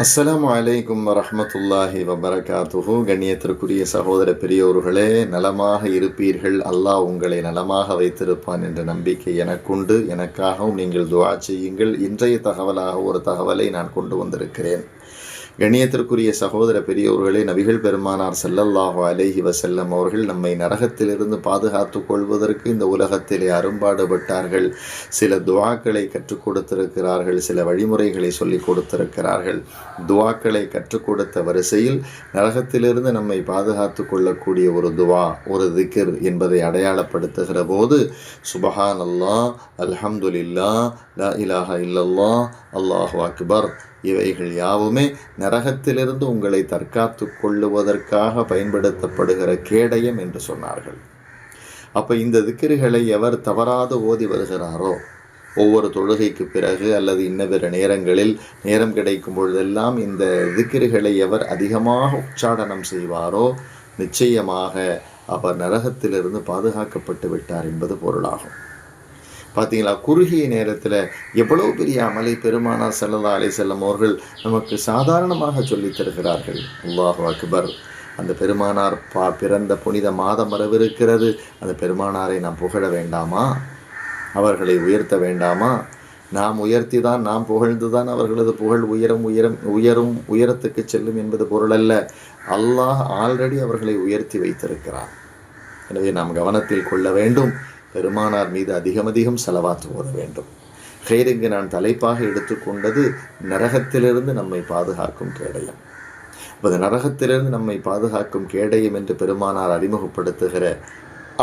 அஸ்ஸலாமு அலைக்கும் வரஹ்மத்துல்லாஹி வபரகாத்துஹு. கண்ணியத்திற்குரிய சகோதர பெரியோர்களே, நலமாக இருப்பீர்கள், அல்லாஹ் உங்களை நலமாக வைத்திருப்பான் என்ற நம்பிக்கை எனக்குண்டு. எனக்காகவும் நீங்கள் துஆ செய்யுங்கள். இன்றைய தகவலாக ஒரு தகவலை நான் கொண்டு வந்திருக்கிறேன். கண்ணியத்திற்குரிய சகோதர பெரியோர்களே, நபிகள் பெருமானார் ஸல்லல்லாஹு அலைஹி வஸல்லம் அவர்கள் நம்மை நரகத்திலிருந்து பாதுகாத்து கொள்வதற்கு இந்த உலகத்திலே அரும்பாடுபட்டார்கள். சில துஆக்களை கற்றுக் கொடுத்திருக்கிறார்கள், சில வழிமுறைகளை சொல்லிக் கொடுத்திருக்கிறார்கள். துஆக்களை கற்றுக் கொடுத்த வரிசையில் நரகத்திலிருந்து நம்மை பாதுகாத்து கொள்ளக்கூடிய ஒரு துஆ, ஒரு திக்ர் என்பதை அடையாளப்படுத்துகிற போது சுபஹான் அல்லாஹ், அல்ஹம்துலில்லாஹ், லா இலாஹா இல்லல்லாஹ், அல்லாஹு அக்பர் இவைகள் யாவுமே நரகத்திலிருந்து உங்களை தற்காத்து கொள்ளுவதற்காக பயன்படுத்தப்படுகிற கேடயம் என்று சொன்னார்கள். அப்போ இந்த திக்ருகளை எவர் தவறாது ஓதி வருகிறாரோ, ஒவ்வொரு தொழுகைக்கு பிறகு அல்லது இன்னபிற நேரங்களில் நேரம் கிடைக்கும் பொழுதெல்லாம் இந்த திக்ருகளை எவர் அதிகமாக உச்சாடனம் செய்வாரோ, நிச்சயமாக அவர் நரகத்திலிருந்து பாதுகாக்கப்பட்டு விட்டார் என்பது பொருளாகும். பார்த்தீங்களா, குறுகிய நேரத்தில் எவ்வளவு பெரிய அமலை பெருமானார் ஸல்லல்லாஹு அலைஹி வஸல்லம் அவர்கள் நமக்கு சாதாரணமாக சொல்லித் தருகிறார்கள். அல்லாஹு அக்பர். அந்த பெருமானார் பிறந்த புனித மாதம் வரவிருக்கிறது. அந்த பெருமானாரை நாம் புகழ வேண்டாமா? அவர்களை உயர்த்த வேண்டாமா? நாம் உயர்த்தி தான், நாம் புகழ்ந்து தான் அவர்களது புகழ் உயரத்துக்கு செல்லும் என்பது பொருள் அல்ல. அல்லாஹ் ஆல்ரெடி அவர்களை உயர்த்தி வைத்திருக்கிறார். எனவே நாம் கவனத்தில் கொள்ள வேண்டும். பெருமானார் மீது அதிகம் ஸலவாத் ஓத வேண்டும். ஹைருக்கு நான் தலைப்பாக எடுத்துக்கொண்டது நரகத்திலிருந்து நம்மை பாதுகாக்கும் கேடயம். அப்போது நரகத்திலிருந்து நம்மை பாதுகாக்கும் கேடயம் என்று பெருமானார் அறிமுகப்படுத்துகிற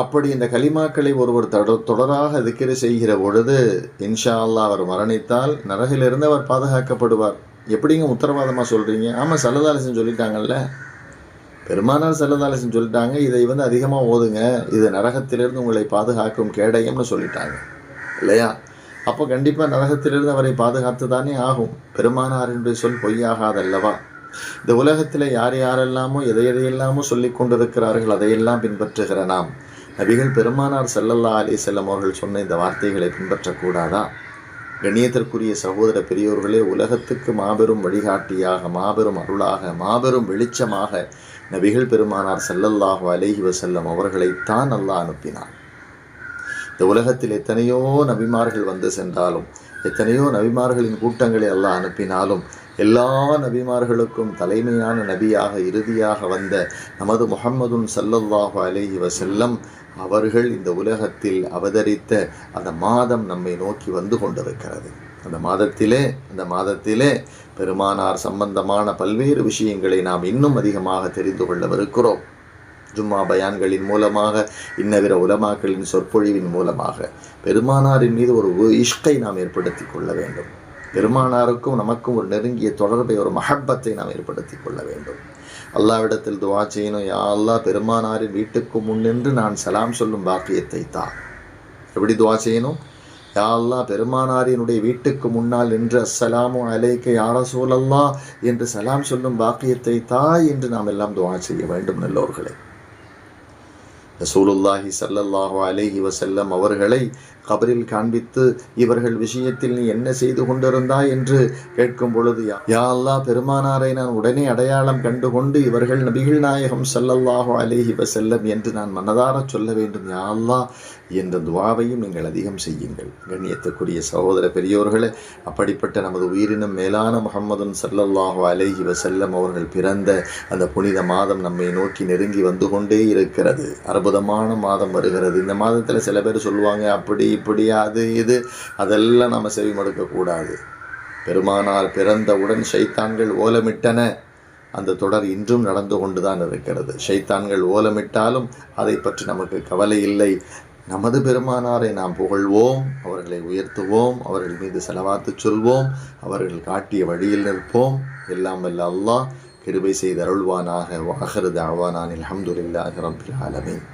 அப்படி இந்த கலிமாக்களை ஒருவர் தொடராக திக்ர் செய்கிற பொழுது இன்ஷா அல்லாஹ் அவர் மரணித்தால் நரகிலிருந்து அவர் பாதுகாக்கப்படுவார். எப்படிங்க உத்தரவாதமாக சொல்கிறீங்க? ஆமாம், ஸல்லல்லாஹு அலைஹி வஸல்லம் சொல்லிட்டாங்கல்ல. பெருமானார் ஸல்லல்லாஹு அலைஹி வஸல்லம் சொல்லிட்டாங்க, இதை அதிகமாக ஓதுங்க, இது நரகத்திலிருந்து உங்களை பாதுகாக்கும் கேடயம்னு சொல்லிட்டாங்க இல்லையா? அப்போ கண்டிப்பாக நரகத்திலிருந்து அவரை பாதுகாத்து தானே ஆகும். பெருமானார் என்று சொல் பொய்யாகாதல்லவா? இந்த உலகத்தில் யார் யாரெல்லாமோ எதையெல்லாமோ சொல்லி கொண்டிருக்கிறார்கள், அதையெல்லாம் பின்பற்றுகிற நாம் நபிகள் பெருமானார் ஸல்லல்லாஹு அலைஹி வஸல்லம் அவர்கள் சொன்ன இந்த வார்த்தைகளை பின்பற்றக்கூடாதா? கண்ணியத்திற்குரிய சகோதர பெரியோர்களே, உலகத்துக்கு மாபெரும் வழிகாட்டியாக, மாபெரும் அருளாக, மாபெரும் வெளிச்சமாக நபிகள் பெருமானார் ஸல்லல்லாஹு அலைஹி வஸல்லம் அவர்களைத்தான் அல்லாஹ் அனுப்பினார். இந்த உலகத்தில் எத்தனையோ நபிமார்கள் வந்து சென்றாலும், எத்தனையோ நபிமார்களின் கூட்டங்களை அல்லாஹ் அனுப்பினாலும், எல்லா நபிமார்களுக்கும் தலைமையான நபியாக இறுதியாக வந்த நமது முஹம்மதுன் ஸல்லல்லாஹு அலைஹி வஸல்லம் அவர்கள் இந்த உலகத்தில் அவதரித்த அந்த மாதம் நம்மை நோக்கி வந்து கொண்டிருக்கிறது. அந்த மாதத்திலே பெருமானார் சம்பந்தமான பல்வேறு விஷயங்களை நாம் இன்னும் அதிகமாக தெரிந்து கொள்ளவிருக்கிறோம். ஜும்மா பயான்களின் மூலமாக, இன்னவிர உலமாக்களின் சொற்பொழிவின் மூலமாக பெருமானாரின் மீது ஒரு இஷ்கை நாம் ஏற்படுத்தி கொள்ள வேண்டும். பெருமானாருக்கும் நமக்கும் ஒரு நெருங்கிய தொடர்பை, ஒரு மஹப்பத்தை நாம் ஏற்படுத்தி கொள்ள வேண்டும். அல்லாஹ்விடத்தில் துஆ செய்யணும், யா அல்லாஹ் பெருமானாரின் வீட்டுக்கு முன்னின்று நான் சலாம் சொல்லும் பாக்கியத்தை தான். எப்படி துஆ செய்யணும்? யா அல்லாஹ் பெருமானாரினுடைய வீட்டுக்கு முன்னால் நின்று அஸ்ஸலாமு அலைக்க யா ரசூலல்லாஹ் என்று சலாம் சொல்லும் பாக்கியத்தை தாய் என்று நாம் எல்லாம் துஆ செய்ய வேண்டும். நல்லோர்களே, ரசூலுல்லாஹி ஸல்லல்லாஹு அலைஹி வஸல்லம் அவர்களை கபரில் காண்பித்து இவர்கள் விஷயத்தில் நீ என்ன செய்து கொண்டிருந்தாய் என்று கேட்கும் பொழுது, யா அல்லாஹ் பெருமானாரை நான் உடனே அடையாளம் கண்டுகொண்டு இவர்கள் நபிகள் நாயகம் ஸல்லல்லாஹு அலைஹி வஸல்லம் என்று நான் மனதார சொல்ல வேண்டும் யா அல்லாஹ் என்ற துஆவையும் நீங்கள் அதிகம் செய்யுங்கள். கண்ணியத்துக்குரிய சகோதர பெரியோர்களே, அப்படிப்பட்ட நமது உயிரினும் மேலான முஹம்மதுன் ஸல்லல்லாஹு அலைஹி வஸல்லம் அவர்கள் பிறந்த அந்த புனித மாதம் நம்மை நோக்கி நெருங்கி வந்து கொண்டே இருக்கிறது. அற்புதமான மாதம் வருகிறது. இந்த மாதத்தில் சில பேர் சொல்லுவாங்க, அப்படி இப்படி அது இது, அதெல்லாம் நம்ம செவி மடுக்கக்கூடாது. பெருமானார் பிறந்தவுடன் ஷைத்தான்கள் ஓலமிட்டன. அந்த தொடர் இன்றும் நடந்து கொண்டுதான் இருக்கிறது. ஷைத்தான்கள் ஓலமிட்டாலும் அதை பற்றி நமக்கு கவலை இல்லை. நமது பெருமானாரை நாம் புகழ்வோம், அவர்களை உயர்த்துவோம், அவர்கள் மீது ஸலவாத்து சொல்வோம், அவர்கள் காட்டிய வழியில் நிற்போம். எல்லாம் வல்ல அல்லாஹ் கிருபை செய்து அருள்வானாக. வாஹிரு தஅவானா அல்ஹம்துலில்லாஹி ரப்பில் ஆலமீன்.